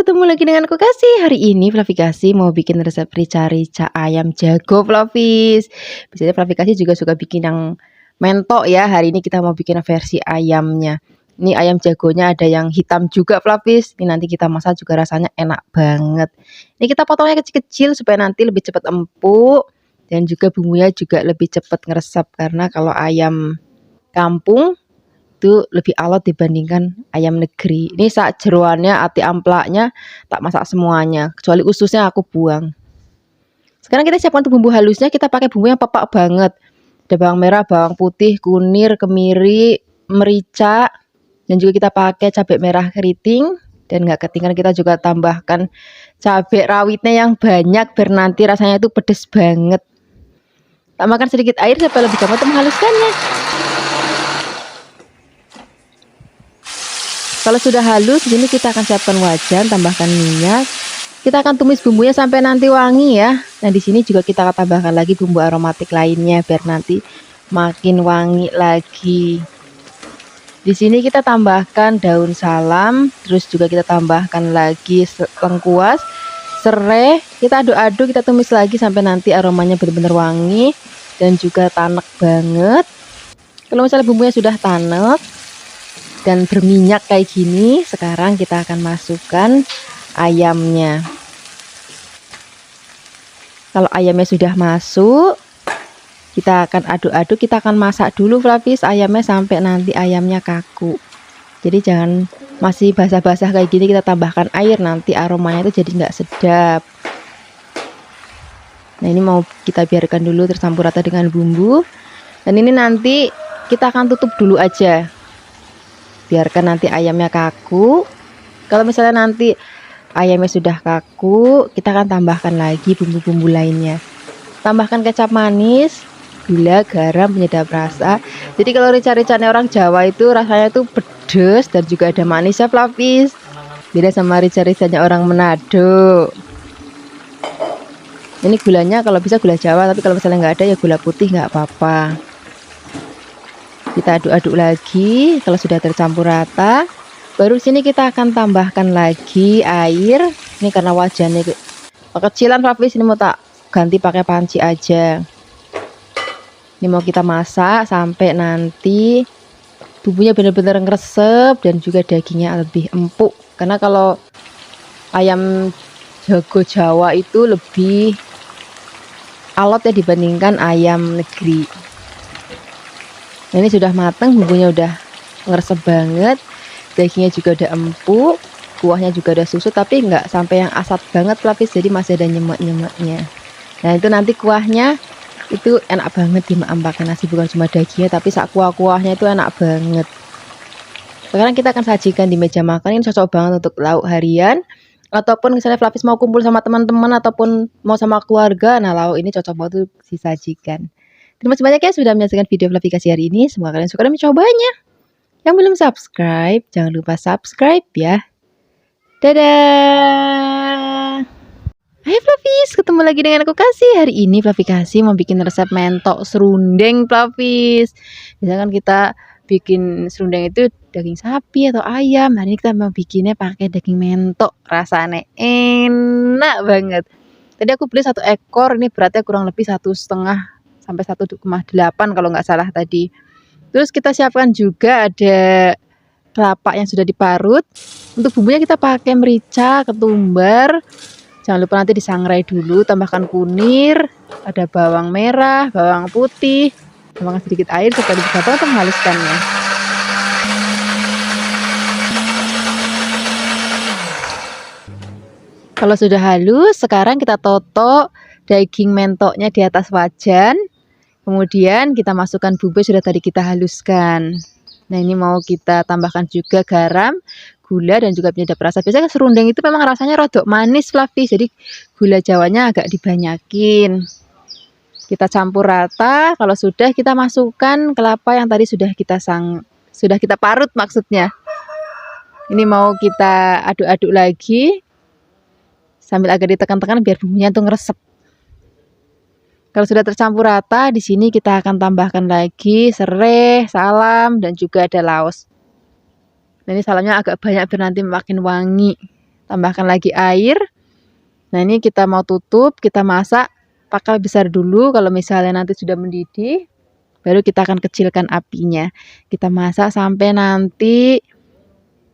ketemu lagi dengan aku Kasih. Hari ini Fluffy Kasih mau bikin resep rica-rica ayam jago Fluffies. Biasanya Fluffy Kasih juga suka bikin yang mentok ya. Hari ini kita mau bikin versi ayamnya. Ini ayam jagonya ada yang hitam juga Fluffies. Ini nanti kita masak juga rasanya enak banget. Ini kita potongnya kecil-kecil supaya nanti lebih cepat empuk. Dan juga bumbunya juga lebih cepat ngeresep. Karena kalau ayam kampung itu lebih alot dibandingkan ayam negeri. Ini sak jeroannya, ati amplaknya tak masak semuanya, kecuali ususnya aku buang. Sekarang kita siapkan untuk bumbu halusnya. Kita pakai bumbu yang pepak banget. Ada bawang merah, bawang putih, kunir, kemiri, merica, dan juga kita pakai cabai merah keriting. Dan nggak ketinggalan kita juga tambahkan cabai rawitnya yang banyak biar nanti rasanya itu pedes banget. Tambahkan sedikit air supaya lebih gampang untuk menghaluskannya. Kalau sudah halus, di sini kita akan siapkan wajan, tambahkan minyak. Kita akan tumis bumbunya sampai nanti wangi ya. Nah, di sini juga kita akan tambahkan lagi bumbu aromatik lainnya biar nanti makin wangi lagi. Di sini kita tambahkan daun salam, terus juga kita tambahkan lagi lengkuas, serai. Kita aduk-aduk, kita tumis lagi sampai nanti aromanya benar-benar wangi dan juga tanek banget. Kalau misalnya bumbunya sudah tanek dan berminyak kayak gini, sekarang kita akan masukkan ayamnya. Kalau ayamnya sudah masuk, kita akan aduk-aduk, kita akan masak dulu Fluffies ayamnya sampai nanti ayamnya kaku. Jadi jangan masih basah-basah kayak gini kita tambahkan air, nanti aromanya itu jadi nggak sedap. Nah, ini mau kita biarkan dulu tercampur rata dengan bumbu. Dan ini nanti kita akan tutup dulu aja. Biarkan nanti ayamnya kaku. Kalau misalnya nanti ayamnya sudah kaku, kita akan tambahkan lagi bumbu-bumbu lainnya. Tambahkan kecap manis, gula, garam, penyedap rasa. Jadi kalau rica-ricanya orang Jawa itu rasanya itu pedas dan juga ada manisnya Fluffies. Beda sama rica-ricanya orang Manado. Ini gulanya kalau bisa gula Jawa, tapi kalau misalnya nggak ada ya gula putih nggak apa-apa. Kita aduk-aduk lagi. Kalau sudah tercampur rata, baru sini kita akan tambahkan lagi air. Ini karena wajannya kecilan Fluffies, ini mau tak ganti pakai panci aja. Ini mau kita masak sampai nanti bumbunya benar-benar ngeresep dan juga dagingnya lebih empuk. Karena kalau ayam jago Jawa itu lebih alot ya dibandingkan ayam negeri. Nah, ini sudah matang, bumbunya udah ngeresep banget, dagingnya juga udah empuk, kuahnya juga udah susu, tapi nggak sampai yang asat banget Fluffies, jadi masih ada nyemek-nyemeknya. Nah, itu nanti kuahnya itu enak banget dimakan pakai nasi, bukan cuma dagingnya tapi sak kuah-kuahnya itu enak banget. Sekarang kita akan sajikan di meja makan. Ini cocok banget untuk lauk harian, ataupun misalnya Fluffies mau kumpul sama teman-teman ataupun mau sama keluarga. Nah, lauk ini cocok banget untuk disajikan. Terima kasih banyak ya sudah menyaksikan video Fluffy Kasih hari ini. Semoga kalian suka dan mencobanya. Yang belum subscribe, jangan lupa subscribe ya. Dadah. Hai Fluffies, ketemu lagi dengan aku Kasih. Hari ini Fluffy Kasih mau bikin resep mentok serundeng Fluffies. Misalkan kita bikin serundeng itu daging sapi atau ayam. Hari ini kita mau bikinnya pakai daging mentok. Rasanya enak banget. Tadi aku beli 1 ekor, ini beratnya kurang lebih 1,5 sampai 1,8 kalau nggak salah tadi. Terus kita siapkan juga ada kelapa yang sudah diparut. Untuk bumbunya kita pakai merica, ketumbar. Jangan lupa nanti disangrai dulu, tambahkan kunir, ada bawang merah, bawang putih, tambahkan sedikit air supaya lebih gampang untuk menghaluskannya. Kalau sudah halus, sekarang kita totok daging mentoknya di atas wajan. Kemudian kita masukkan bumbu sudah tadi kita haluskan. Nah, ini mau kita tambahkan juga garam, gula, dan juga penyedap rasa. Biasanya serundeng itu memang rasanya rodok manis Fluffy, jadi gula jawanya agak dibanyakin. Kita campur rata. Kalau sudah, kita masukkan kelapa yang tadi sudah kita parut maksudnya. Ini mau kita aduk-aduk lagi sambil agak ditekan-tekan biar bumbunya tuh ngeresep. Kalau sudah tercampur rata, di sini kita akan tambahkan lagi serai, salam, dan juga ada laos. Nah, ini salamnya agak banyak biar nanti makin wangi. tambahkan lagi air. Nah, ini kita mau tutup, kita masak pakai besar dulu. Kalau misalnya nanti sudah mendidih, baru kita akan kecilkan apinya. Kita masak sampai nanti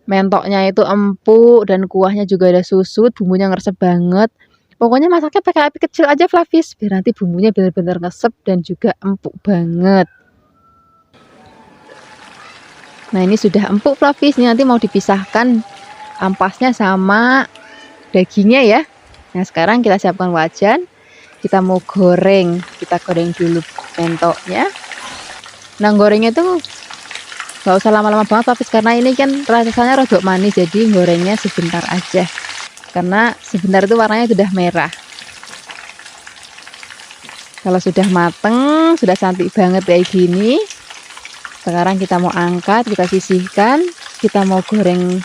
mentoknya itu empuk dan kuahnya juga udah susut, bumbunya ngeresep banget. Pokoknya masaknya pakai api kecil aja Flavis, biar nanti bumbunya benar-benar ngesep dan juga empuk banget. Nah, ini sudah empuk Flavis, ini nanti mau dipisahkan ampasnya sama dagingnya ya. Nah, sekarang kita siapkan wajan. Kita mau goreng. Kita goreng dulu mentoknya. Nah, gorengnya tuh nggak usah lama-lama banget Flavis, karena ini kan rasanya rodok manis, jadi gorengnya sebentar aja. Karena sebentar itu warnanya sudah merah. Kalau sudah mateng, sudah cantik banget kayak gini. Sekarang kita mau angkat, kita sisihkan. Kita mau goreng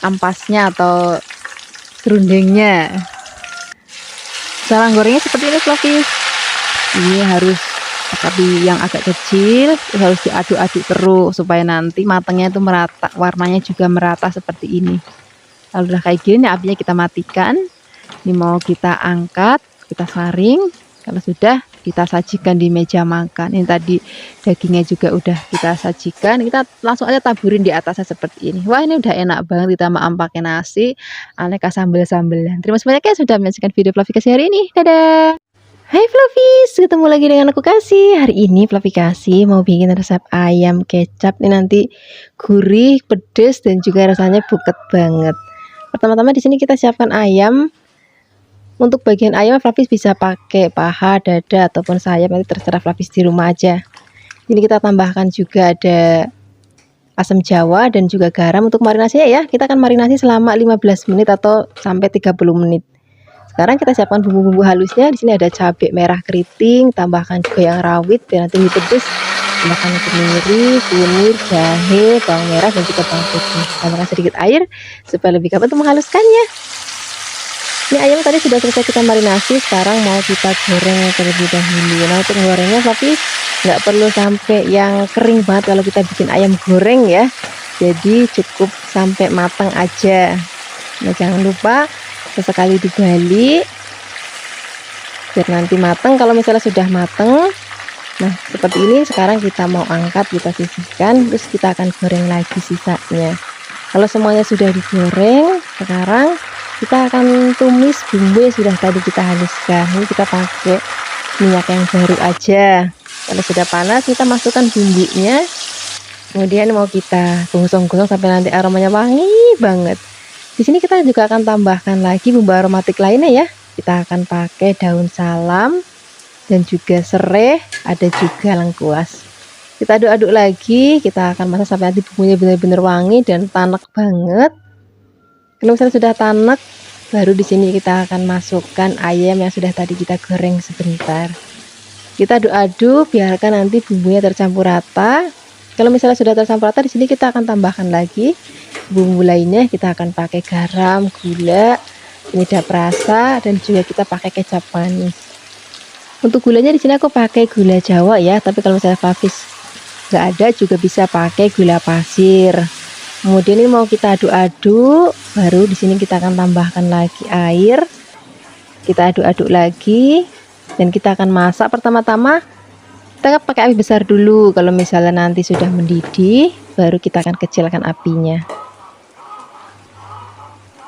ampasnya atau serundengnya. Cara gorengnya seperti ini Flavis. Ini harus api yang agak kecil, harus diaduk-aduk terus supaya nanti matangnya itu merata, warnanya juga merata seperti ini. Kalau udah kayak gini, apinya kita matikan. Ini mau kita angkat, kita saring. Kalau sudah, kita sajikan di meja makan. Ini tadi dagingnya juga udah kita sajikan. Kita langsung aja taburin di atasnya seperti ini. Wah, ini udah enak banget ditambah pakai nasi, aneka sambal-sambalan. Terima kasih banyak ya sudah menyaksikan video Flavikasi hari ini. Dadah. Hai Flavis, ketemu lagi dengan aku Kasih. Hari ini Flavikasi mau bikin resep ayam kecap. Ini nanti gurih, pedas dan juga rasanya buket banget. Pertama-tama di sini kita siapkan ayam. Untuk bagian ayam Flavis bisa pakai paha, dada ataupun sayap, nanti terserah Flavis di rumah aja. Ini kita tambahkan juga ada asam jawa dan juga garam untuk marinasinya ya. Kita akan marinasi selama 15 menit atau sampai 30 menit. Sekarang kita siapkan bumbu-bumbu halusnya. Di sini ada cabai merah keriting, tambahkan juga yang rawit biar nanti lebih pedas. Tambahkan kemiri, kunir, jahe, bawang merah dan juga bawang putih. Tambahkan sedikit air supaya lebih gampang untuk menghaluskannya. Ini ayam tadi sudah selesai kita marinasi, sekarang mau kita goreng terlebih dahulu. Nah, untuk gorengnya tapi nggak perlu sampai yang kering banget kalau kita bikin ayam goreng ya. Jadi cukup sampai matang aja. Nah, jangan lupa sesekali dibalik biar nanti matang. Kalau misalnya sudah matang, nah seperti ini, sekarang kita mau angkat, kita sisihkan, terus kita akan goreng lagi sisanya. Kalau semuanya sudah digoreng, sekarang kita akan tumis bumbu yang sudah tadi kita haluskan. Ini kita pakai minyak yang baru aja. Kalau sudah panas, kita masukkan bumbunya. Kemudian mau kita gosong-gosong sampai nanti aromanya wangi banget. Di sini kita juga akan tambahkan lagi bumbu aromatik lainnya ya. Kita akan pakai daun salam dan juga serai, ada juga lengkuas. Kita aduk-aduk lagi, kita akan masak sampai nanti bumbunya benar-benar wangi dan tanek banget. Kalau misalnya sudah tanek, baru di sini kita akan masukkan ayam yang sudah tadi kita goreng sebentar. Kita aduk-aduk, biarkan nanti bumbunya tercampur rata. Kalau misalnya sudah tercampur rata, di sini kita akan tambahkan lagi bumbu lainnya. Kita akan pakai garam, gula, penyedap rasa, dan juga kita pakai kecap manis. Untuk gulanya di sini aku pakai gula Jawa ya, tapi kalau misalnya Flavis nggak ada juga bisa pakai gula pasir. Kemudian ini mau kita aduk-aduk, baru di sini kita akan tambahkan lagi air. Kita aduk-aduk lagi dan kita akan masak. Pertama-tama kita pakai api besar dulu. Kalau misalnya nanti sudah mendidih, baru kita akan kecilkan apinya.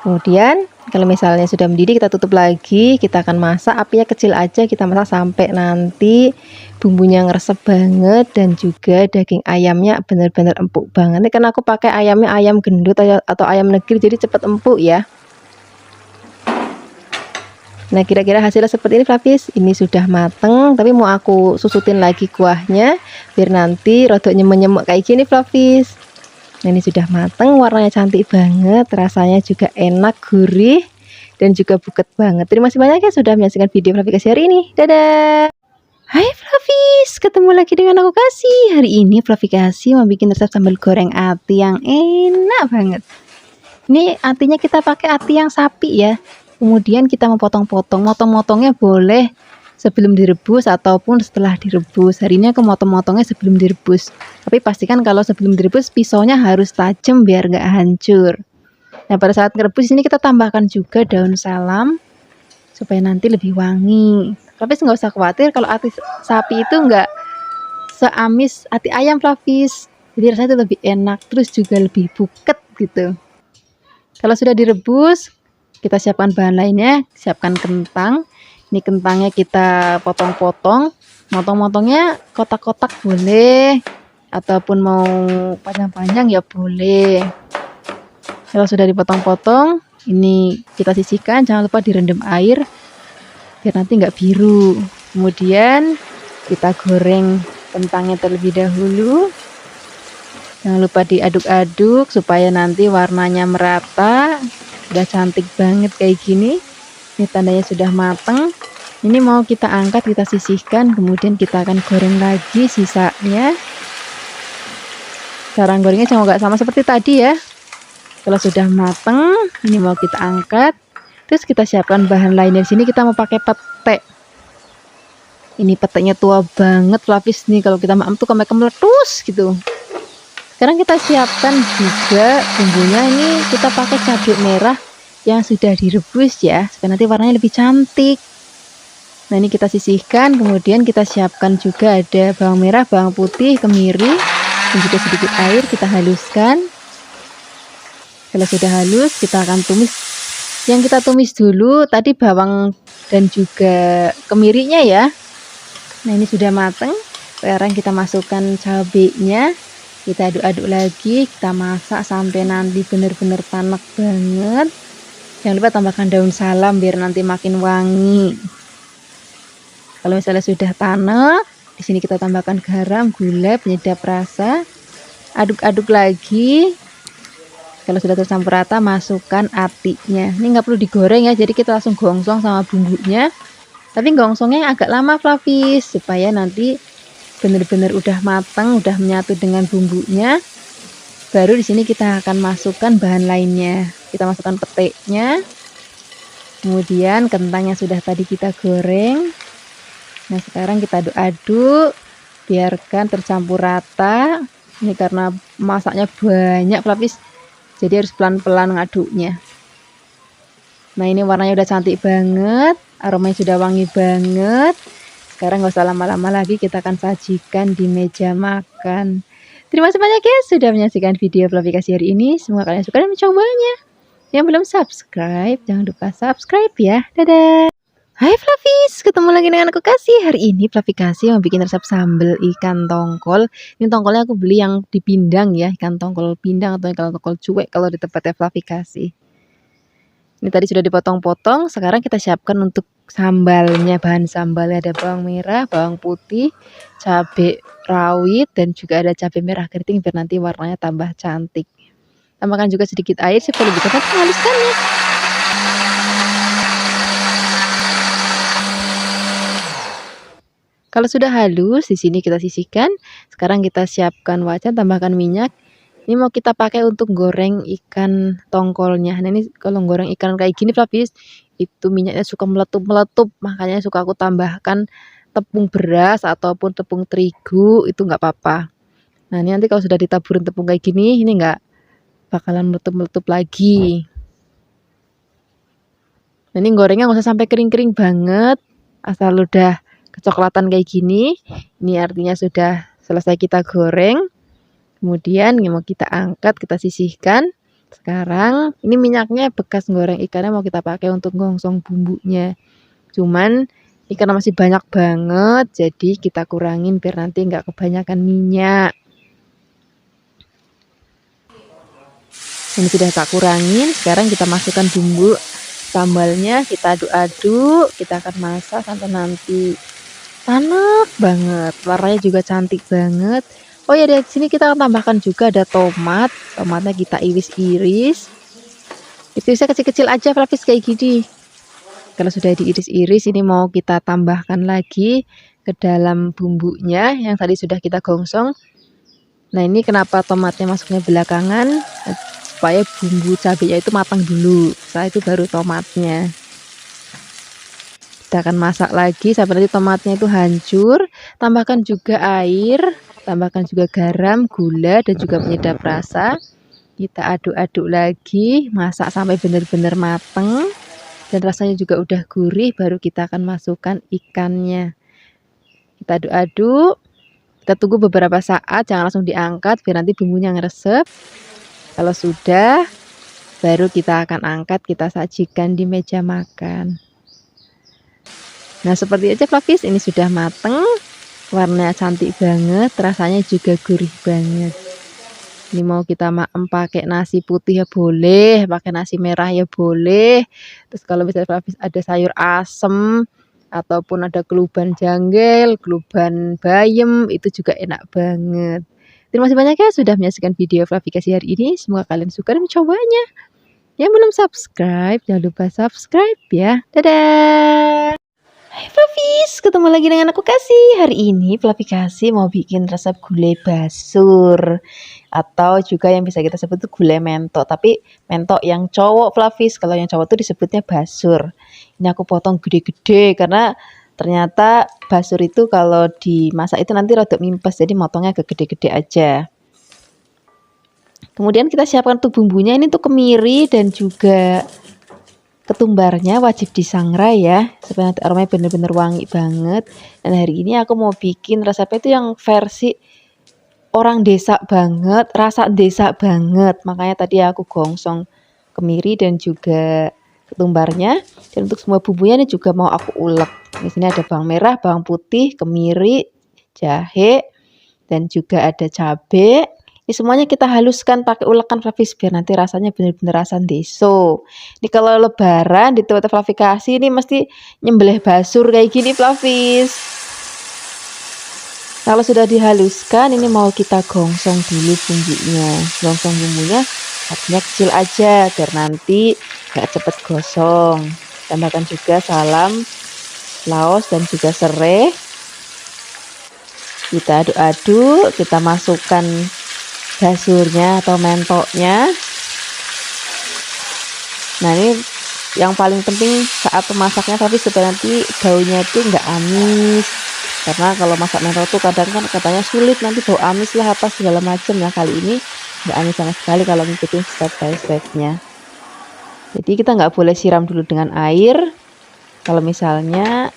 Kemudian kalau misalnya sudah mendidih, kita tutup lagi, kita akan masak, apinya kecil aja, kita masak sampai nanti bumbunya ngeresep banget dan juga daging ayamnya benar-benar empuk banget. Ini karena aku pakai ayamnya ayam gendut atau ayam negeri, jadi cepat empuk ya. Nah, kira-kira hasilnya seperti ini Flavis. Ini sudah mateng, tapi mau aku susutin lagi kuahnya biar nanti rodok nyemuk-nyemuk kayak gini Flavis. Nah, ini sudah mateng, warnanya cantik banget, rasanya juga enak, gurih, dan juga buket banget. Terima kasih banyak ya sudah menyaksikan video Flavikasi hari ini. Dadah! Hai Flavis, ketemu lagi dengan aku Kasih. Hari ini Flavikasi mau bikin resep sambal goreng ati yang enak banget. Ini atinya kita pakai ati yang sapi ya. Kemudian kita mau potong-potong, motong-motongnya boleh sebelum direbus ataupun setelah direbus. Hari ini aku motong-motongnya sebelum direbus. Tapi pastikan kalau sebelum direbus pisaunya harus tajam biar nggak hancur. Nah, pada saat ngerebus ini kita tambahkan juga daun salam supaya nanti lebih wangi. Flavis nggak usah khawatir kalau ati sapi itu nggak seamis ati ayam, Flavis. Jadi rasanya itu lebih enak, terus juga lebih buket gitu. Kalau sudah direbus, kita siapkan bahan lainnya. Siapkan kentang. Ini kentangnya kita potong-potong. Motong-motongnya kotak-kotak boleh, ataupun mau panjang-panjang ya boleh. Kalau sudah dipotong-potong, ini kita sisihkan. Jangan lupa direndam air biar nanti nggak biru. Kemudian kita goreng kentangnya terlebih dahulu. Jangan lupa diaduk-aduk supaya nanti warnanya merata. Udah cantik banget kayak gini. Ini tandanya sudah matang. Ini mau kita angkat, kita sisihkan, kemudian kita akan goreng lagi sisanya. Cara gorengnya jangan nggak sama seperti tadi ya. Kalau sudah matang, ini mau kita angkat. Terus kita siapkan bahan lainnya. Di sini kita mau pakai pete. Ini petenya tua banget, Flavis nih. Kalau kita maem tuh sampai meletus gitu. Sekarang kita siapkan juga bumbunya. Ini kita pakai cabai merah yang sudah direbus ya, supaya nanti warnanya lebih cantik. Nah, ini kita sisihkan, kemudian kita siapkan juga ada bawang merah, bawang putih, kemiri, dan juga sedikit air. Kita haluskan. Kalau sudah halus, kita akan tumis. Yang kita tumis dulu tadi bawang dan juga kemirinya ya. Nah, ini sudah matang. Sekarang kita masukkan cabenya. Kita aduk-aduk lagi, kita masak sampai nanti benar-benar tanak banget. Jangan lupa tambahkan daun salam biar nanti makin wangi. Kalau misalnya sudah tanak, di sini kita tambahkan garam, gula, penyedap rasa. Aduk-aduk lagi. Kalau sudah tercampur rata, masukkan atinya. Ini nggak perlu digoreng ya, jadi kita langsung gongsong sama bumbunya. Tapi gongsongnya agak lama, Flavis, supaya nanti benar-benar udah matang, udah menyatu dengan bumbunya. Baru di sini kita akan masukkan bahan lainnya. Kita masukkan petenya. Kemudian kentang yang sudah tadi kita goreng. Nah, sekarang kita aduk-aduk, biarkan tercampur rata. Ini karena masaknya banyak, Flavis, jadi harus pelan-pelan ngaduknya. Nah, ini warnanya udah cantik banget, aromanya sudah wangi banget. Sekarang nggak usah lama-lama lagi, kita akan sajikan di meja makan. Terima kasih banyak ya sudah menyaksikan video Flavikasi hari ini. Semoga kalian suka dan mencobanya. Yang belum subscribe, jangan lupa subscribe ya. Dadah. Hai Flavis, ketemu lagi dengan aku Kasih. Hari ini Flavikasi mau bikin resep sambal ikan tongkol. Ini tongkolnya aku beli yang dipindang ya, ikan tongkol pindang atau ikan tongkol cuek kalau di tempatnya Flavikasi. Ini tadi sudah dipotong-potong. Sekarang kita siapkan untuk sambalnya. Bahan sambalnya ada bawang merah, bawang putih, cabai rawit, dan juga ada cabai merah keriting biar nanti warnanya tambah cantik. Tambahkan juga sedikit air supaya lebih cepat menghaluskannya. Kalau sudah halus, di sini kita sisihkan. Sekarang kita siapkan wajan, tambahkan minyak. Ini mau kita pakai untuk goreng ikan tongkolnya. Nah, ini kalau goreng ikan kayak gini, Flavis, itu minyaknya suka meletup-meletup. Makanya suka aku tambahkan tepung beras ataupun tepung terigu, itu nggak apa-apa. Nah, ini nanti kalau sudah ditaburin tepung kayak gini, ini nggak bakalan meletup-meletup lagi. Nah, ini gorengnya nggak usah sampai kering-kering banget. Asal udah kecoklatan kayak gini, ini artinya sudah selesai kita goreng. Kemudian ini mau kita angkat, kita sisihkan. Sekarang ini minyaknya bekas goreng ikannya mau kita pakai untuk gongsong bumbunya. Cuman ini karena masih banyak banget, jadi kita kurangin biar nanti nggak kebanyakan minyak. Ini sudah tak kurangin. Sekarang kita masukkan bumbu sambalnya, kita aduk-aduk. Kita akan masak sampai nanti tanak banget, warnanya juga cantik banget. Oh ya, di sini kita akan tambahkan juga ada tomat. Tomatnya kita iris-iris. Irisnya kecil-kecil aja, Flavis, kayak gini. Kalau sudah diiris-iris, ini mau kita tambahkan lagi ke dalam bumbunya yang tadi sudah kita gongsong. Nah, ini kenapa tomatnya masuknya belakangan, supaya bumbu cabenya itu matang dulu. Setelah itu baru tomatnya. Kita akan masak lagi sampai nanti tomatnya itu hancur. Tambahkan juga air, tambahkan juga garam, gula, dan juga penyedap rasa. Kita aduk-aduk lagi, masak sampai benar-benar mateng dan rasanya juga udah gurih, baru kita akan masukkan ikannya. Kita aduk-aduk, kita tunggu beberapa saat, jangan langsung diangkat biar nanti bumbunya ngeresep. Kalau sudah, baru kita akan angkat, kita sajikan di meja makan. Nah, seperti aja Flavis, ini sudah mateng, warnanya cantik banget, rasanya juga gurih banget. Ini mau kita maem pakai nasi putih ya boleh, pakai nasi merah ya boleh. Terus kalau misalnya Flavis ada sayur asem ataupun ada keluban janggel, keluban bayem, itu juga enak banget. Terima kasih banyak ya sudah menyaksikan video Flavikasi hari ini. Semoga kalian suka dan mencobanya. Yang belum subscribe, jangan lupa subscribe ya. Dadah! Hai Flavis, ketemu lagi dengan aku Kasih. Hari ini Flavikasi mau bikin resep gulai basur, atau juga yang bisa kita sebut tuh gulai mentok, tapi mentok yang cowok Flavis. Kalau yang cowok tuh disebutnya basur. Ini aku potong gede-gede karena ternyata basur itu kalau dimasak itu nanti rada mimpes, jadi motongnya agak gede-gede aja. Kemudian kita siapkan tuh bumbunya, ini tuh kemiri dan juga ketumbarnya wajib disangrai ya, supaya nanti aromanya bener-bener wangi banget. Dan hari ini aku mau bikin resepnya itu yang versi orang desa banget, rasa desa banget. Makanya tadi aku gongsong kemiri dan juga ketumbarnya. Dan untuk semua bumbunya ini juga mau aku ulek. Di sini ada bawang merah, bawang putih, kemiri, jahe, dan juga ada cabai. Ini semuanya kita haluskan pakai ulekan Flavis biar nanti rasanya benar-benar rasa deso. Ini kalau lebaran di tempat Flavikasi ini mesti nyembelih basur kayak gini Flavis. Kalau sudah dihaluskan, ini mau kita gongsong dulu bumbunya. Gongsong bumbunya apinya kecil aja biar nanti gak cepet gosong. Tambahkan juga salam, laos dan juga serai. Kita aduk-aduk, kita masukkan basurnya atau mentoknya. Nah, ini yang paling penting saat memasaknya tapi supaya nanti baunya itu enggak amis, karena kalau masak mentok tuh kadang kan katanya sulit, nanti bau amis lah apa segala macam. Nah, kali ini enggak amis sama sekali kalau ngikutin step by stepnya. Jadi kita nggak boleh siram dulu dengan air kalau misalnya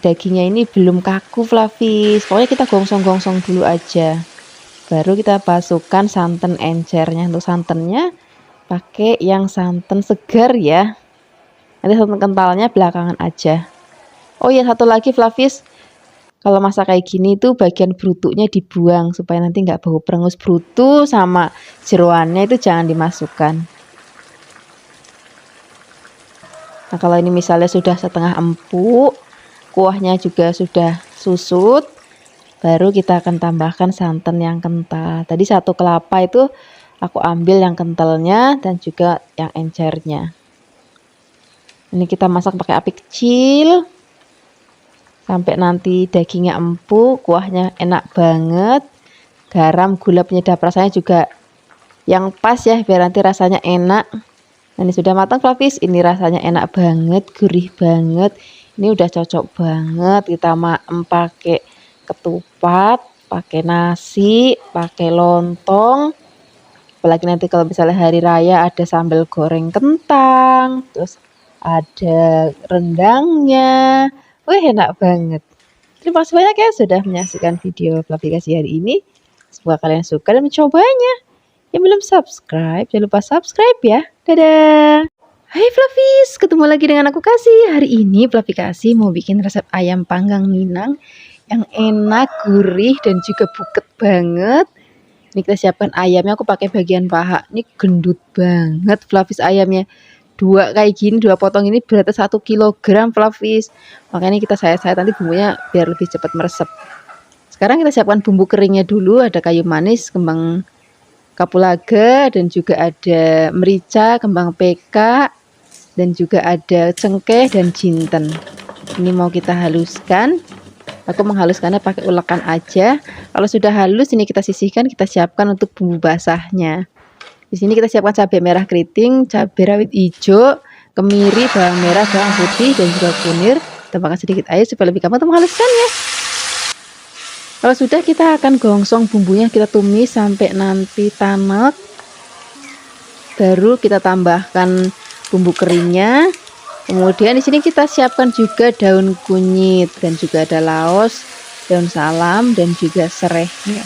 dagingnya ini belum kaku Flavis. Pokoknya kita gongsong-gongsong dulu aja. Baru kita masukkan santan encernya. Untuk santannya pakai yang santan segar ya. Nanti santan kentalnya belakangan aja. Oh ya, satu lagi Flavis, kalau masak kayak gini tuh bagian brutuknya dibuang supaya nanti nggak bau perengus. Brutu sama jeroannya itu jangan dimasukkan. Nah, kalau ini misalnya sudah setengah empuk, kuahnya juga sudah susut, baru kita akan tambahkan santan yang kental. Tadi satu kelapa itu aku ambil yang kentalnya dan juga yang encernya. Ini kita masak pakai api kecil sampai nanti dagingnya empuk, kuahnya enak banget. Garam, gula, penyedap rasanya juga yang pas ya biar nanti rasanya enak. Nah, ini sudah matang Flavis, ini rasanya enak banget, gurih banget. Ini udah cocok banget kita maem pakai ketupat, pakai nasi, pakai lontong. Apalagi nanti kalau misalnya hari raya ada sambal goreng kentang, terus ada rendangnya. Wih, enak banget. Terima kasih banyak ya sudah menyaksikan video Flavikasi hari ini. Semoga kalian suka dan mencobanya. Yang belum subscribe, jangan lupa subscribe ya. Dadah! Hai Flavis, ketemu lagi dengan aku Kasih. Hari ini Flavikasi mau bikin resep ayam panggang Minang yang enak, gurih, dan juga buket banget. Ini kita siapkan ayamnya, aku pakai bagian paha. Ini gendut banget Flavis ayamnya. Dua kayak gini, dua potong ini beratnya 1 kilogram Flavis. Makanya kita sayat-sayat nanti bumbunya biar lebih cepat meresep. Sekarang kita siapkan bumbu keringnya dulu. Ada kayu manis, kembang kapulaga, dan juga ada merica, kembang peka, dan juga ada cengkeh dan jinten. Ini mau kita haluskan. Aku menghaluskannya pakai ulekan aja. Kalau sudah halus, ini kita sisihkan, kita siapkan untuk bumbu basahnya. Di sini kita siapkan cabai merah keriting, cabai rawit hijau, kemiri, bawang merah, bawang putih, dan juga kunir. Tambahkan sedikit air supaya lebih gampang untuk menghaluskannya. Kalau sudah, kita akan gongsong bumbunya, kita tumis sampai nanti tanek. Baru kita tambahkan bumbu keringnya. Kemudian di sini kita siapkan juga daun kunyit dan juga ada laos, daun salam dan juga serehnya.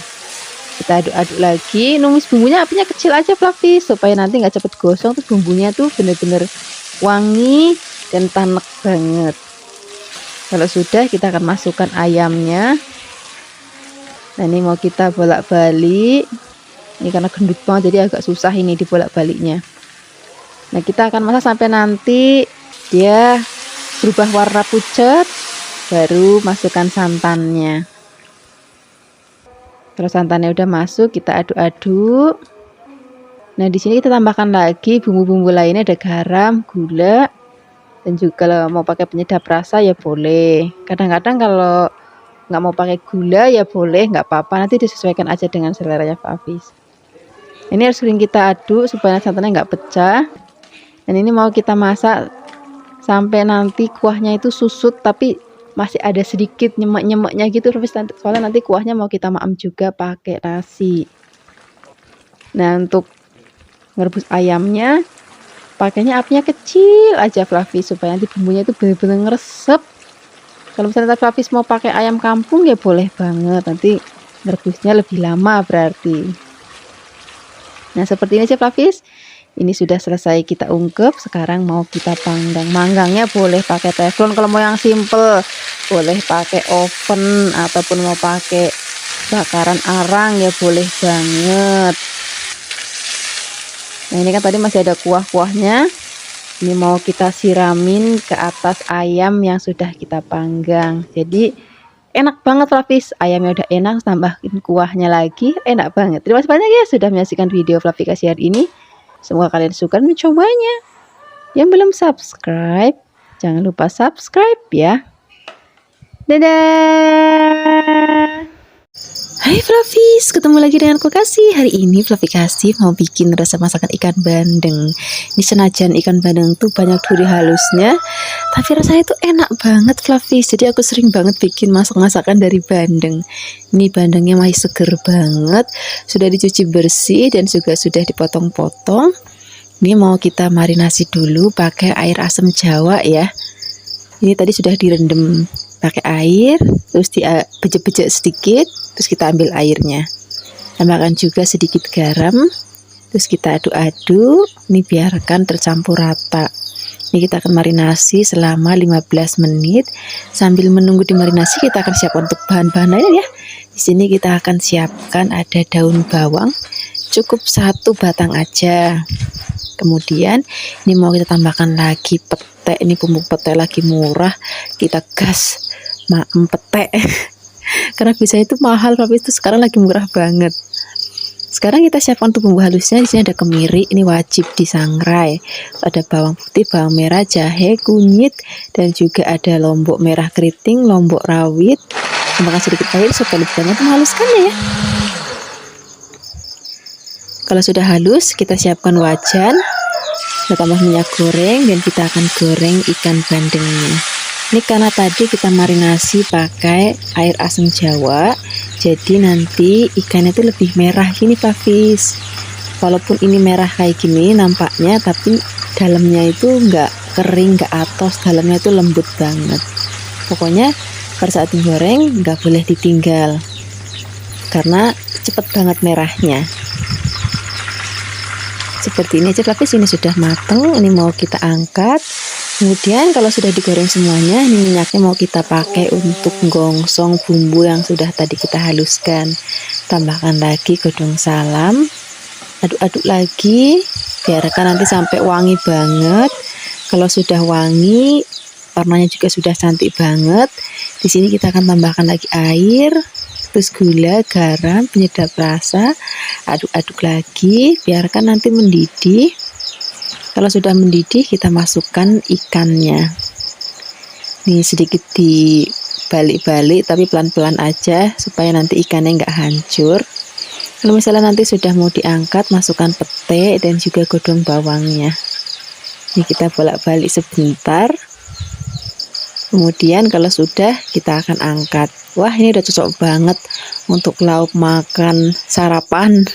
Kita aduk-aduk lagi, numis bumbunya apinya kecil aja Fluffy, supaya nanti nggak cepet gosong, tuh bumbunya tuh bener-bener wangi dan tanek banget. Kalau sudah, kita akan masukkan ayamnya. Nah, ini mau kita bolak-balik. Ini karena gendut banget jadi agak susah ini dibolak-baliknya. Nah, kita akan masak sampai nanti dia berubah warna pucat, baru masukkan santannya. Kalau santannya udah masuk, kita aduk-aduk. Nah, di sini kita tambahkan lagi bumbu-bumbu lainnya, ada garam, gula, dan juga kalau mau pakai penyedap rasa ya boleh. Kadang-kadang kalau nggak mau pakai gula ya boleh, nggak apa-apa, nanti disesuaikan aja dengan seleranya Fafis. Ini harus sering kita aduk supaya santannya nggak pecah. Dan ini mau kita masak sampai nanti kuahnya itu susut, tapi masih ada sedikit nyemek-nyemeknya gitu, soalnya nanti kuahnya mau kita maem juga pakai nasi. Nah, untuk merebus ayamnya pakainya apinya kecil aja Fluffy, supaya nanti bumbunya itu benar-benar ngeresep. Kalau misalnya Fluffy mau pakai ayam kampung ya boleh banget, nanti merebusnya lebih lama berarti. Nah, seperti ini aja Fluffy. Ini sudah selesai kita ungkep, sekarang mau kita panggang. Manggangnya boleh pakai teflon, kalau mau yang simple boleh pakai oven, ataupun mau pakai bakaran arang ya boleh banget. Nah, ini kan tadi masih ada kuah-kuahnya. Ini mau kita siramin ke atas ayam yang sudah kita panggang. Jadi enak banget Fluffy, ayamnya udah enak, tambahin kuahnya lagi, enak banget. Terima kasih banyak ya sudah menyaksikan video Fluffy kasih hari ini. Semoga kalian suka mencobanya. Yang belum subscribe, jangan lupa subscribe ya. Dadah. Hai Fluffy, ketemu lagi dengan aku Kasih. Hari ini Fluffy Kasih mau bikin resep masakan ikan bandeng. Ini senajan ikan bandeng tuh banyak duri halusnya, tapi rasanya tuh enak banget Fluffy. Jadi aku sering banget bikin masakan dari bandeng. Ini bandengnya masih seger banget, sudah dicuci bersih dan juga sudah dipotong-potong. Ini mau kita marinasi dulu pakai air asam jawa ya. Ini tadi sudah direndam pakai air, terus dibejek-bejek sedikit, terus kita ambil airnya. Tambahkan juga sedikit garam, terus kita aduk-aduk. Ini biarkan tercampur rata. Ini kita akan marinasi selama 15 menit. Sambil menunggu dimarinasi, kita akan siapkan untuk bahan-bahan lainnya ya. Di sini kita akan siapkan ada daun bawang, cukup 1 batang aja. Kemudian ini mau kita tambahkan lagi pete. Ini bumbu pete lagi murah, kita gas maem pete. Karena biasanya itu mahal, tapi itu sekarang lagi murah banget. Sekarang kita siapkan untuk bumbu halusnya. Di sini ada kemiri, ini wajib disangrai. Ada bawang putih, bawang merah, jahe, kunyit, dan juga ada lombok merah keriting, lombok rawit. Tambahkan sedikit air supaya lebih banyak menghaluskannya ya. Kalau sudah halus, kita siapkan wajan. Kita tambah minyak goreng dan kita akan goreng ikan bandengnya. Ini karena tadi kita marinasi pakai air asam jawa, jadi nanti ikannya itu lebih merah gini Fafis. Walaupun ini merah kayak gini nampaknya, tapi dalamnya itu nggak kering, nggak atos, dalamnya itu lembut banget. Pokoknya pada saat digoreng nggak boleh ditinggal, karena cepet banget merahnya. Seperti ini aja Fafis, ini sudah matang. Ini mau kita angkat. Kemudian kalau sudah digoreng semuanya, ini minyaknya mau kita pakai untuk gongsong bumbu yang sudah tadi kita haluskan. Tambahkan lagi godong salam, aduk-aduk lagi, biarkan nanti sampai wangi banget. Kalau sudah wangi, warnanya juga sudah cantik banget. Di sini kita akan tambahkan lagi air, terus gula, garam, penyedap rasa, aduk-aduk lagi, biarkan nanti mendidih. Kalau sudah mendidih, kita masukkan ikannya. Nih sedikit dibalik-balik, tapi pelan-pelan aja supaya nanti ikannya nggak hancur. Kalau misalnya nanti sudah mau diangkat, masukkan pete dan juga godong bawangnya. Ini kita bolak-balik sebentar. Kemudian kalau sudah, kita akan angkat. Wah, ini udah cocok banget untuk lauk makan sarapan,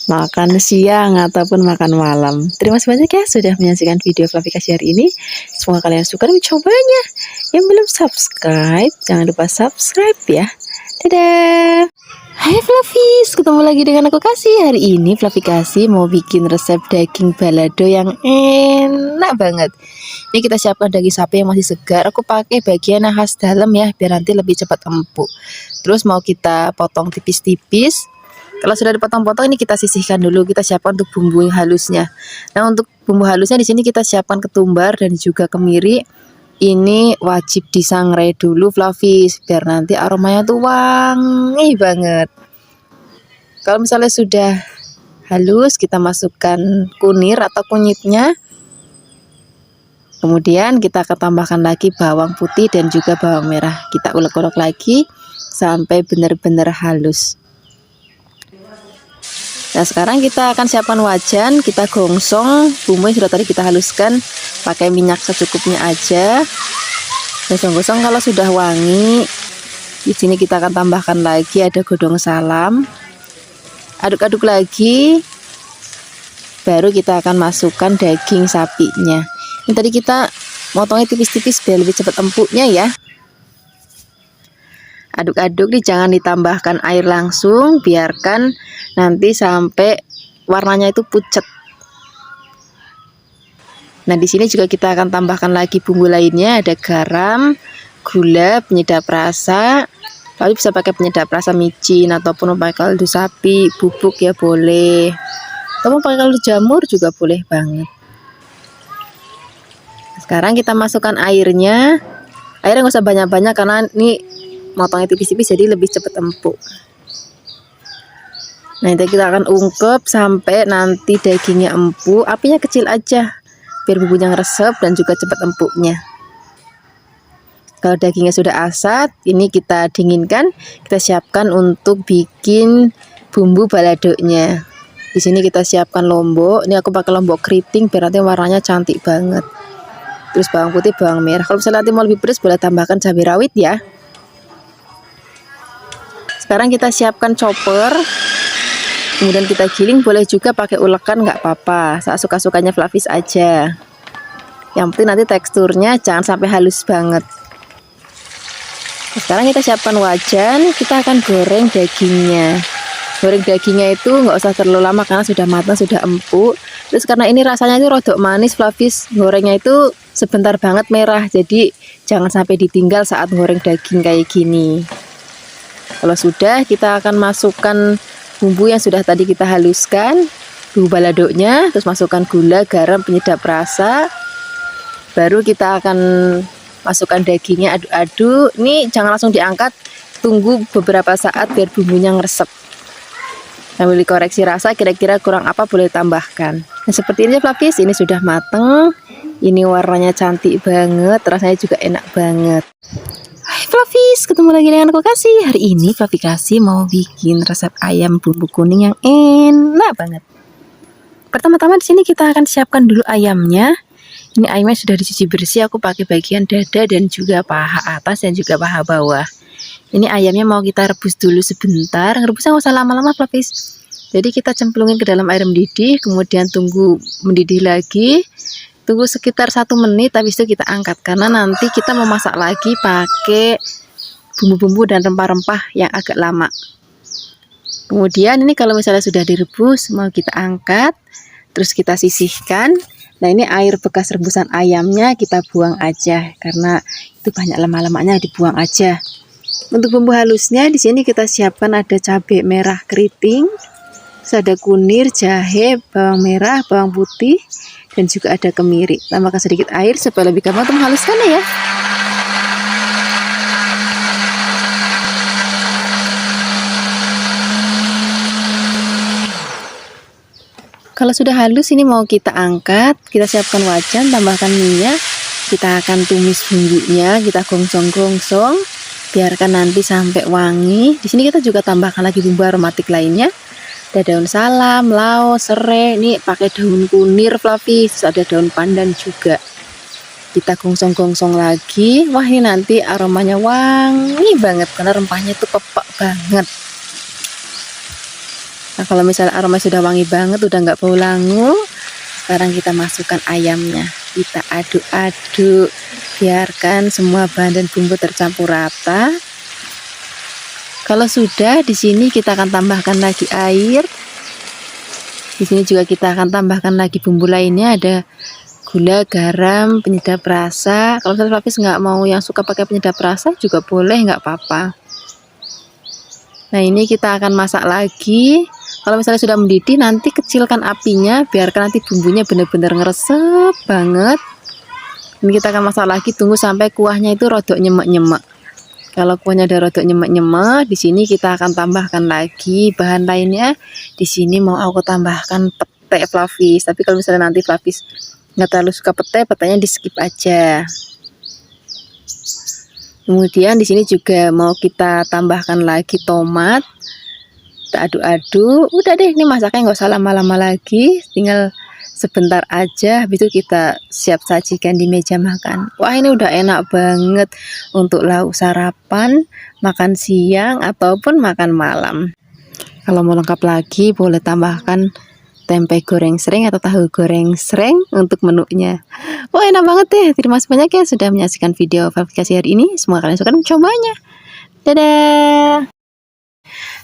makan siang, ataupun makan malam. Terima kasih banyak ya sudah menyaksikan video Fluffy Kasih hari ini. Semoga kalian suka dan mencobanya. Yang belum subscribe, jangan lupa subscribe ya. Dadah! Hai Fluffies, ketemu lagi dengan aku Kasih. Hari ini Fluffy Kasih mau bikin resep daging balado yang enak banget. Ini kita siapkan daging sapi yang masih segar. Aku pakai bagian yang khas dalam ya, biar nanti lebih cepat empuk. Terus mau kita potong tipis-tipis. Kalau sudah dipotong-potong, ini kita sisihkan dulu. Kita siapkan untuk bumbu yang halusnya. Nah, untuk bumbu halusnya di sini kita siapkan ketumbar dan juga kemiri. Ini wajib disangrai dulu Fluffies, biar nanti aromanya tuh wangi banget. Kalau misalnya sudah halus, kita masukkan kunir atau kunyitnya. Kemudian kita akan tambahkan lagi bawang putih dan juga bawang merah. Kita ulek-ulek lagi sampai benar-benar halus. Nah, sekarang kita akan siapkan wajan. Kita gongsong bumbu yang sudah tadi kita haluskan, pakai minyak secukupnya aja. Gosong-gosong kalau sudah wangi. Di sini kita akan tambahkan lagi ada godong salam. Aduk-aduk lagi. Baru kita akan masukkan daging sapinya. Ini tadi kita motongnya tipis-tipis biar lebih cepat empuknya ya. Aduk-aduk nih, jangan ditambahkan air langsung, biarkan nanti sampai warnanya itu pucat. Nah, di sini juga kita akan tambahkan lagi bumbu lainnya, ada garam, gula, penyedap rasa. Lalu bisa pakai penyedap rasa micin ataupun pakai kaldu sapi, bubuk ya boleh. Atau pakai kaldu jamur juga boleh banget. Sekarang kita masukkan airnya. Airnya nggak usah banyak-banyak karena ini motongnya tipis-tipis jadi lebih cepat empuk. Nah, ini kita akan ungkep sampai nanti dagingnya empuk. Apinya kecil aja biar bumbunya ngeresep dan juga cepat empuknya. Kalau dagingnya sudah asat, ini kita dinginkan. Kita siapkan untuk bikin bumbu baladonya. Di sini kita siapkan lombok. Ini aku pakai lombok keriting biar nanti warnanya cantik banget. Terus bawang putih, bawang merah. Kalau misalnya nanti mau lebih pedas, boleh tambahkan cabai rawit ya. Sekarang kita siapkan chopper. Kemudian kita giling, boleh juga pakai ulekan, nggak apa-apa. Saat suka-sukanya Fluffies aja. Yang penting nanti teksturnya jangan sampai halus banget. Sekarang kita siapkan wajan. Kita akan goreng dagingnya. Goreng dagingnya itu nggak usah terlalu lama karena sudah matang, sudah empuk. Terus karena ini rasanya itu rodok manis, Fluffies gorengnya itu sebentar banget merah. Jadi jangan sampai ditinggal saat goreng daging kayak gini. Kalau sudah, kita akan masukkan bumbu yang sudah tadi kita haluskan, bumbu baladonya, terus masukkan gula, garam, penyedap rasa. Baru kita akan masukkan dagingnya, aduk-aduk. Ini jangan langsung diangkat, tunggu beberapa saat biar bumbunya ngeresep. Sambil dikoreksi rasa, kira-kira kurang apa boleh tambahkan. Nah, seperti ini Fluffies, ini sudah mateng. Ini warnanya cantik banget, rasanya juga enak banget. Hai Fluffies, ketemu lagi dengan aku Kasih. Hari ini Fluffy Kasih mau bikin resep ayam bumbu kuning yang enak banget. Pertama-tama di sini kita akan siapkan dulu ayamnya. Ini ayamnya sudah dicuci bersih. Aku pakai bagian dada dan juga paha atas dan juga paha bawah. Ini ayamnya mau kita rebus dulu sebentar. Rebusnya nggak usah lama-lama Fluffies. Jadi kita cemplungin ke dalam air mendidih, kemudian tunggu mendidih lagi. Tunggu sekitar 1 menit, habis itu kita angkat karena nanti kita mau masak lagi pakai bumbu-bumbu dan rempah-rempah yang agak lama. Kemudian ini kalau misalnya sudah direbus, mau kita angkat, terus kita sisihkan. Nah, ini air bekas rebusan ayamnya kita buang aja karena itu banyak lemak-lemaknya, dibuang aja. Untuk bumbu halusnya di sini kita siapkan ada cabai merah keriting, terus ada kunir, jahe, bawang merah, bawang putih, dan juga ada kemiri. Tambahkan sedikit air supaya lebih gampang untuk menghaluskannya ya. Kalau sudah halus, ini mau kita angkat. Kita siapkan wajan, tambahkan minyak. Kita akan tumis bumbunya, kita gongsong-gongsong, biarkan nanti sampai wangi. Di sini kita juga tambahkan lagi bumbu aromatik lainnya. Ada daun salam, laos, serai, ini pakai daun kunir Fluffies, ada daun pandan juga. Kita gongsong-gongsong lagi. Wah, ini nanti aromanya wangi banget karena rempahnya itu pepek banget. Nah, kalau misalnya aroma sudah wangi banget, udah nggak bau langu, sekarang kita masukkan ayamnya. Kita aduk-aduk, biarkan semua bahan dan bumbu tercampur rata. Kalau sudah, di sini kita akan tambahkan lagi air. Di sini juga kita akan tambahkan lagi bumbu lainnya, ada gula, garam, penyedap rasa. Kalau misalnya Flavis nggak mau yang suka pakai penyedap rasa juga boleh, nggak apa-apa. Nah, ini kita akan masak lagi. Kalau misalnya sudah mendidih, nanti kecilkan apinya, biarkan nanti bumbunya benar-benar ngeresep banget. Ini kita akan masak lagi, tunggu sampai kuahnya itu rodok nyemek-nyemek. Kalau kuahnya udah rodok nyemek-nyemek, di sini kita akan tambahkan lagi bahan lainnya. Di sini mau aku tambahkan pete Flavis, tapi kalau misalnya nanti Flavis nggak terlalu suka pete, petenya di skip aja. Kemudian di sini juga mau kita tambahkan lagi tomat. Kita aduk-aduk. Udah deh, ini masaknya nggak usah lama-lama lagi, tinggal sebentar aja, habis itu kita siap sajikan di meja makan. Wah, ini udah enak banget untuk lauk sarapan, makan siang ataupun makan malam. Kalau mau lengkap lagi, boleh tambahkan tempe goreng sreng atau tahu goreng sreng untuk menunya. Wah, enak banget deh. Terima kasih banyak ya sudah menyaksikan video verifikasi hari ini. Semoga kalian suka dan mencobanya. Dadah.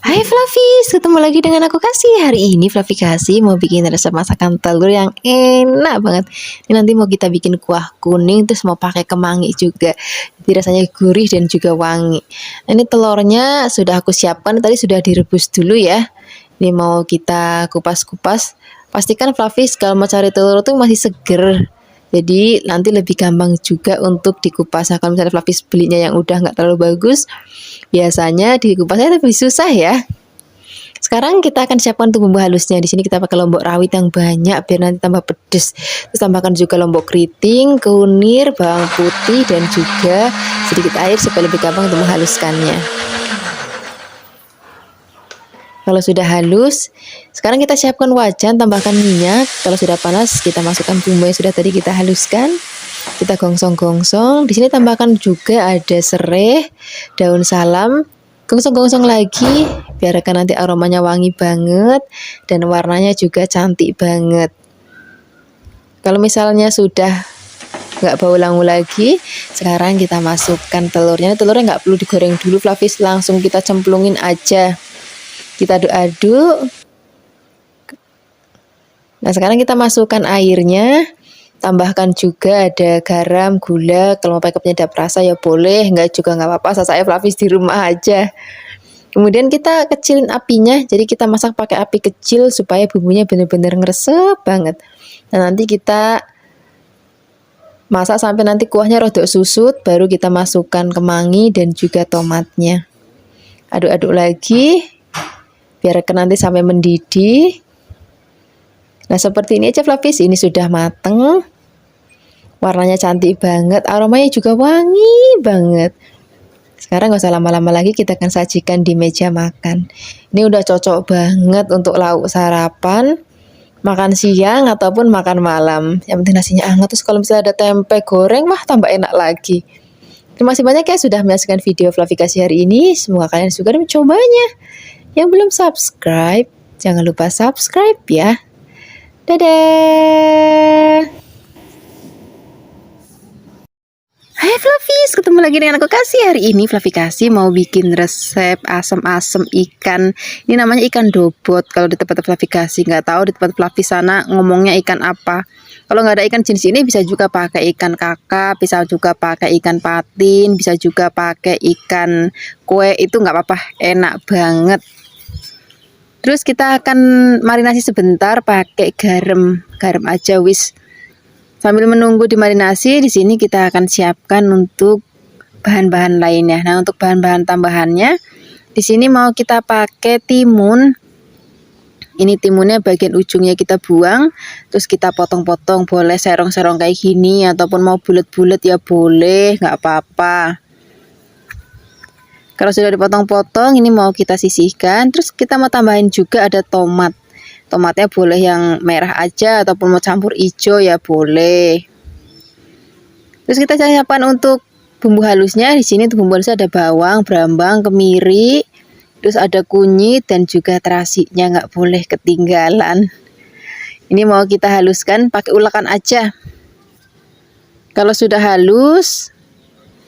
Hai Flavis, ketemu lagi dengan aku Kasih. Hari ini Flavi Kasih mau bikin resep masakan telur yang enak banget. Ini nanti mau kita bikin kuah kuning, terus mau pakai kemangi juga. Jadi rasanya gurih dan juga wangi. Nah, ini telurnya sudah aku siapkan, tadi sudah direbus dulu ya. Ini mau kita kupas-kupas. Pastikan Flavis kalau mau cari telur itu masih seger. Jadi nanti lebih gampang juga untuk dikupas. Nah, kalau misalnya Flavis belinya yang udah nggak terlalu bagus, biasanya dikupasnya lebih susah ya. Sekarang kita akan siapkan untuk bumbu halusnya. Di sini kita pakai lombok rawit yang banyak biar nanti tambah pedes. Terus tambahkan juga lombok keriting, kunir, bawang putih dan juga sedikit air supaya lebih gampang untuk menghaluskannya. Kalau sudah halus, sekarang kita siapkan wajan, tambahkan minyak. Kalau sudah panas, kita masukkan bumbu yang sudah tadi kita haluskan. Kita gongsong-gongsong. Di sini tambahkan juga ada serai, daun salam. Gongsong-gongsong lagi, biarkan nanti aromanya wangi banget dan warnanya juga cantik banget. Kalau misalnya sudah nggak bau langu lagi, sekarang kita masukkan telurnya. Telurnya nggak perlu digoreng dulu, Flavis, langsung kita cemplungin aja. Kita aduk-aduk. Nah, sekarang kita masukkan airnya. Tambahkan juga ada garam, gula. Kalau mau pakai penyedap rasa ya boleh, enggak juga nggak apa-apa. Saya Flavis di rumah aja. Kemudian kita kecilin apinya. Jadi kita masak pakai api kecil supaya bumbunya benar-benar ngeresep banget. Nah, nanti kita masak sampai nanti kuahnya rodok susut, baru kita masukkan kemangi dan juga tomatnya. Aduk-aduk lagi. Biarkan nanti sampai mendidih. Nah, seperti ini aja Flavis, ini sudah mateng. Warnanya cantik banget, aromanya juga wangi banget. Sekarang gak usah lama-lama lagi, kita akan sajikan di meja makan. Ini udah cocok banget untuk lauk sarapan, makan siang ataupun makan malam. Yang penting nasinya hangat, terus kalau misalnya ada tempe goreng, wah tambah enak lagi. Terima kasih banyak ya sudah menyaksikan video Flavi Kasih hari ini. Semoga kalian suka dan mencobanya. Yang belum subscribe, jangan lupa subscribe ya. Dadah. Hai Flavis, ketemu lagi dengan aku Kasih. Hari ini Flavi Kasih mau bikin resep asam-asam ikan. Ini namanya ikan dobot. Kalau di tempat Flavi Kasih, nggak tahu di tempat Flavi sana ngomongnya ikan apa. Kalau nggak ada ikan jenis ini, bisa juga pakai ikan kakap, bisa juga pakai ikan patin, bisa juga pakai ikan kue. Itu nggak apa-apa, enak banget. Terus kita akan marinasi sebentar pakai garam aja wis. Sambil menunggu dimarinasi, di sini kita akan siapkan untuk bahan-bahan lainnya. Nah, untuk bahan-bahan tambahannya, di sini mau kita pakai timun. Ini timunnya bagian ujungnya kita buang, terus kita potong-potong, boleh serong-serong kayak gini, ataupun mau bulat-bulat ya boleh, nggak apa-apa. Kalau sudah dipotong-potong, ini mau kita sisihkan. Terus kita mau tambahin juga ada tomat. Tomatnya boleh yang merah aja ataupun mau campur hijau ya boleh. Terus kita siapkan untuk bumbu halusnya. Di sini untuk bumbu halusnya ada bawang, brambang, kemiri, terus ada kunyit dan juga terasinya, nggak boleh ketinggalan. Ini mau kita haluskan pakai ulakan aja. Kalau sudah halus,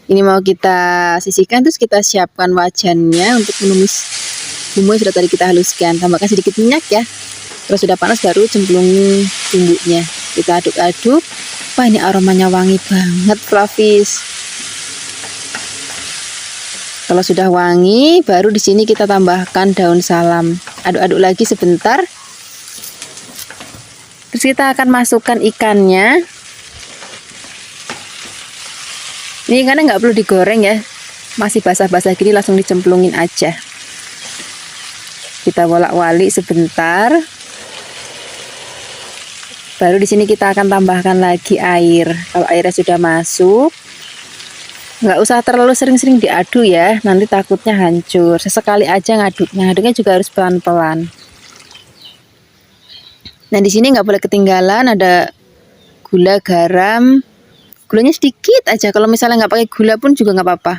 ini mau kita sisihkan, terus kita siapkan wajannya untuk menumis bumbu yang sudah tadi kita haluskan. Tambahkan sedikit minyak ya. Kalau sudah panas baru cemplungin bumbunya. Kita aduk-aduk. Wah, ini aromanya wangi banget, Flavis. Kalau sudah wangi, baru di sini kita tambahkan daun salam. Aduk-aduk lagi sebentar. Terus kita akan masukkan ikannya. Ini ikannya nggak perlu digoreng ya, masih basah-basah gini langsung dicemplungin aja. Kita bolak-balik sebentar. Baru di sini kita akan tambahkan lagi air. Kalau airnya sudah masuk, nggak usah terlalu sering-sering diaduk ya, nanti takutnya hancur. Sesekali aja ngaduknya. Ngaduknya juga harus pelan-pelan. Nah, di sini nggak boleh ketinggalan ada gula, garam. Gulanya sedikit aja, kalau misalnya nggak pakai gula pun juga nggak apa-apa.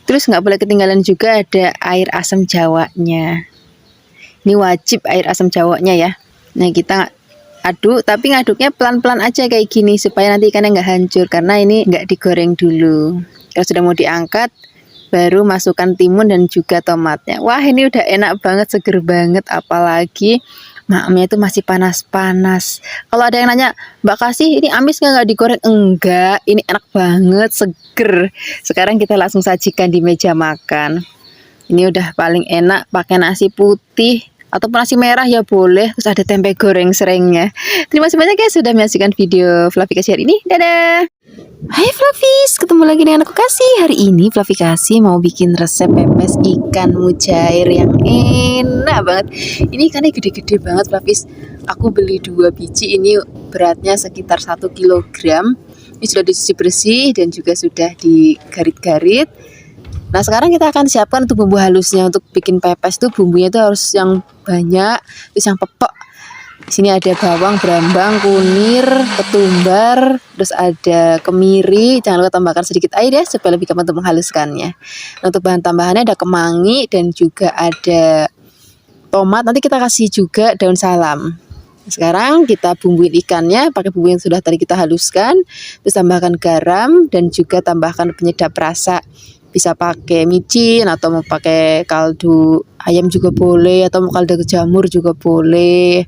Terus nggak boleh ketinggalan juga ada air asam jawanya. Ini wajib air asam jawanya ya. Nah, kita aduk, tapi ngaduknya pelan-pelan aja kayak gini supaya nanti ikannya nggak hancur, karena ini nggak digoreng dulu. Kalau sudah mau diangkat, baru masukkan timun dan juga tomatnya. Wah, ini udah enak banget, seger banget, apalagi maamnya itu masih panas-panas. Kalau ada yang nanya, Mbak Kasih ini amis nggak digoreng? Enggak, ini enak banget, seger. Sekarang kita langsung sajikan di meja makan. Ini udah paling enak pakai nasi putih ataupun nasi merah ya boleh. Terus ada tempe goreng serengnya. Terima kasih banyak ya sudah menyaksikan video Flavi Kasih hari ini. Dadah. Hai Flavis, ketemu lagi dengan aku Kasih. Hari ini Flavi Kasih mau bikin resep pepes ikan mujair yang enak banget. Ini ikannya gede-gede banget Flavis. Aku beli 2 biji, ini beratnya sekitar 1 kilogram. Ini sudah dicuci bersih dan juga sudah digarit-garit. Nah, sekarang kita akan siapkan untuk bumbu halusnya. Untuk bikin pepes tuh bumbunya tuh harus yang banyak, terus yang pepek. Di sini ada bawang, brambang, kunir, ketumbar, terus ada kemiri. Jangan lupa tambahkan sedikit air ya supaya lebih gampang untuk menghaluskannya. Nah, untuk bahan tambahannya ada kemangi dan juga ada tomat. Nanti kita kasih juga daun salam. Sekarang kita bumbuin ikannya pakai bumbu yang sudah tadi kita haluskan. Terus tambahkan garam dan juga tambahkan penyedap rasa. Bisa pakai micin atau mau pakai kaldu ayam juga boleh, atau mau kaldu jamur juga boleh.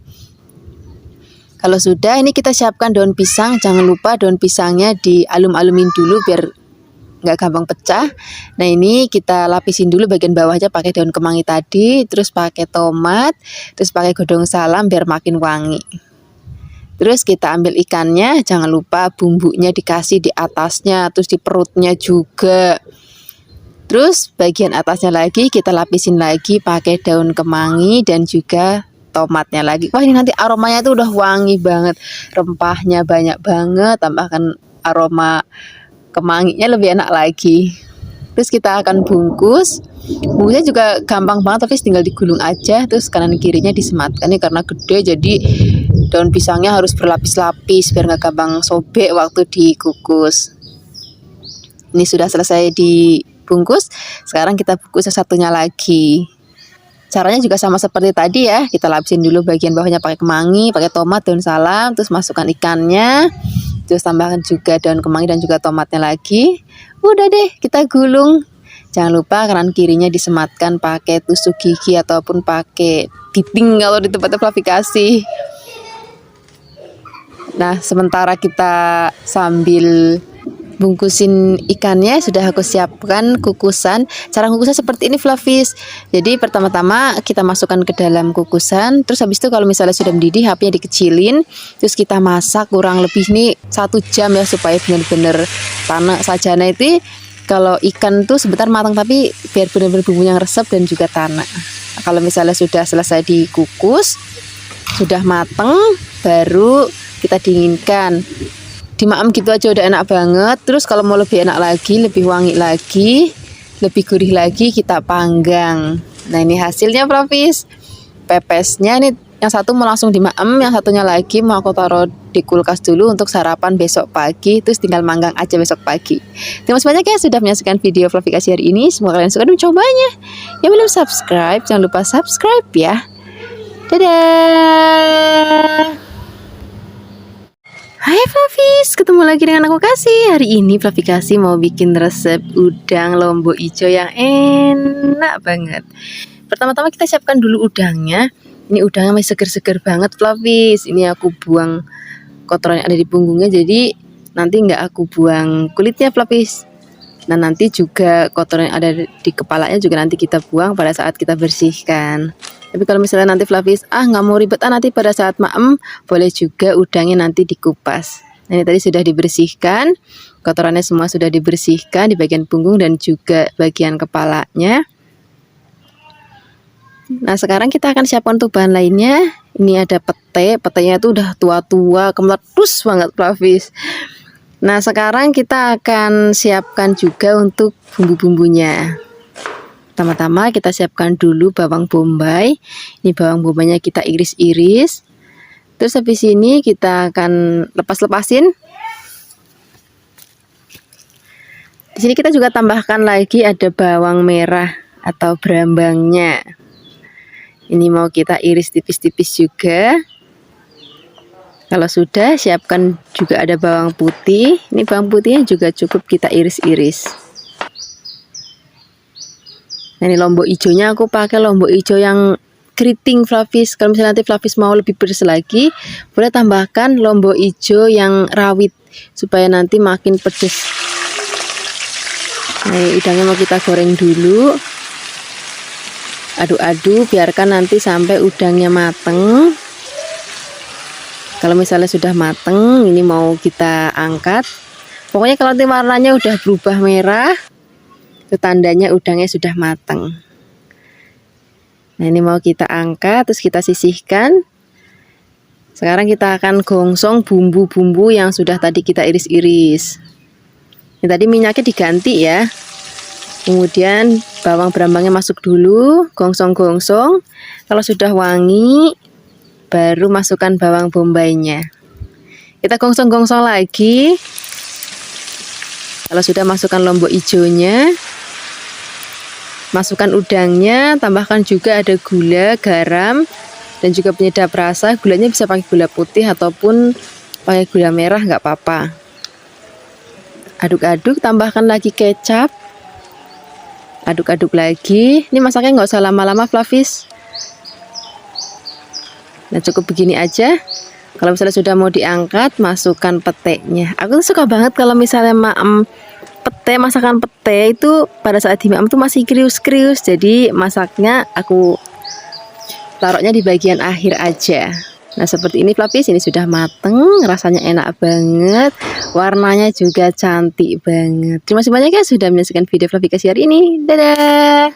Kalau sudah, ini kita siapkan daun pisang. Jangan lupa daun pisangnya dialum-alumin dulu biar nggak gampang pecah. Nah, ini kita lapisin dulu bagian bawahnya pakai daun kemangi tadi, terus pakai tomat, terus pakai godong salam biar makin wangi. Terus kita ambil ikannya, jangan lupa bumbunya dikasih di atasnya, terus di perutnya juga. Terus bagian atasnya lagi kita lapisin lagi pakai daun kemangi dan juga tomatnya lagi. Wah, ini nanti aromanya tuh udah wangi banget. Rempahnya banyak banget, tambahkan aroma kemanginya lebih enak lagi. Terus kita akan bungkus. Bungkusnya juga gampang banget, tapi tinggal digulung aja. Terus kanan kirinya disematkan. Ini karena gede jadi daun pisangnya harus berlapis-lapis biar nggak gampang sobek waktu dikukus. Ini sudah selesai dibungkus. Sekarang kita bungkus satunya lagi. Caranya juga sama seperti tadi ya. Kita lapisin dulu bagian bawahnya pakai kemangi, pakai tomat, daun salam, terus masukkan ikannya. Terus tambahkan juga daun kemangi dan juga tomatnya lagi. Udah deh, kita gulung. Jangan lupa kanan kirinya disematkan pakai tusuk gigi ataupun pakai piping kalau di tempatnya Flavi Kasih. Nah, sementara kita sambil bungkusin ikannya, sudah aku siapkan kukusan. Cara kukusnya seperti ini Flavis. Jadi pertama-tama kita masukkan ke dalam kukusan. Terus habis itu kalau misalnya sudah mendidih, apinya dikecilin. Terus kita masak kurang lebih nih 1 jam ya, supaya benar-benar tanak sajana itu. Kalau ikan tuh sebentar matang, tapi biar benar-benar bumbunya resep dan juga tanak. Nah, kalau misalnya sudah selesai dikukus, sudah mateng, baru kita dinginkan. Dimaem gitu aja udah enak banget. Terus kalau mau lebih enak lagi, lebih wangi lagi, lebih gurih lagi, kita panggang. Nah, ini hasilnya Flavis. Pepesnya ini Yang satu mau langsung dimaem, yang satunya lagi mau aku taruh di kulkas dulu untuk sarapan besok pagi, terus tinggal manggang aja besok pagi. Terima kasih banyak ya sudah menyaksikan video vlogifikasi hari ini. Semoga kalian suka dan mencobanya. Yang belum subscribe, jangan lupa subscribe ya. Dadah. Hai Flavis, ketemu lagi dengan aku Kasih. Hari ini Flavikasi mau bikin resep udang lombok hijau yang enak banget. Pertama-tama kita siapkan dulu udangnya. Ini udangnya masih seger-seger banget Flavis. Ini aku buang kotoran yang ada di punggungnya, jadi nanti nggak aku buang kulitnya Flavis. Nah nanti juga kotoran yang ada di kepalanya juga nanti kita buang pada saat kita bersihkan. Tapi kalau misalnya nanti Flavis nggak mau ribet, nanti pada saat maem boleh juga udangnya nanti dikupas. Nah, ini tadi sudah dibersihkan, kotorannya semua sudah dibersihkan di bagian punggung dan juga bagian kepalanya. Nah sekarang kita akan siapkan untuk bahan lainnya. Ini ada pete, petenya itu udah tua-tua, kemeletus banget Flavis. Nah sekarang kita akan siapkan juga untuk bumbu-bumbunya. Pertama-tama kita siapkan dulu bawang bombay. Ini bawang bombaynya kita iris-iris. Terus habis ini kita akan lepas-lepasin. Di sini kita juga tambahkan lagi ada bawang merah atau brambangnya. Ini mau kita iris tipis-tipis juga. Kalau sudah, siapkan juga ada bawang putih. Ini bawang putihnya juga cukup kita iris-iris. Nah, ini lombok hijaunya aku pakai lombok hijau yang keriting Flavis. Kalau misalnya nanti Flavis mau lebih pedas lagi, boleh tambahkan lombok hijau yang rawit supaya nanti makin pedas. Nah, udangnya mau kita goreng dulu. Aduk-aduk, biarkan nanti sampai udangnya mateng. Kalau misalnya sudah mateng, ini mau kita angkat. Pokoknya kalau nanti warnanya udah berubah merah, itu tandanya udangnya sudah mateng. Nah ini mau kita angkat, terus kita sisihkan. Sekarang kita akan gongsong bumbu-bumbu yang sudah tadi kita iris-iris. Ini tadi minyaknya diganti ya. Kemudian bawang brambangnya masuk dulu, gongsong-gongsong. Kalau sudah wangi, baru masukkan bawang bombaynya. Kita gongsong-gongsong lagi. Kalau sudah masukkan lombok hijaunya, masukkan udangnya, tambahkan juga ada gula, garam, dan juga penyedap rasa. Gulanya bisa pakai gula putih ataupun pakai gula merah, nggak apa-apa. Aduk-aduk, tambahkan lagi kecap. Aduk-aduk lagi. Ini masaknya nggak usah lama-lama Flavis. Nah cukup begini aja. Kalau misalnya sudah mau diangkat, masukkan petenya. Aku tuh suka banget kalau misalnya pete, masakan pete itu pada saat dimaem tuh masih krius-krius. Jadi masaknya aku taruhnya di bagian akhir aja. Nah seperti ini Flavis, ini sudah mateng, rasanya enak banget, warnanya juga cantik banget. Terima kasih banyak ya sudah menyaksikan video Flavikasi hari ini. Dadah.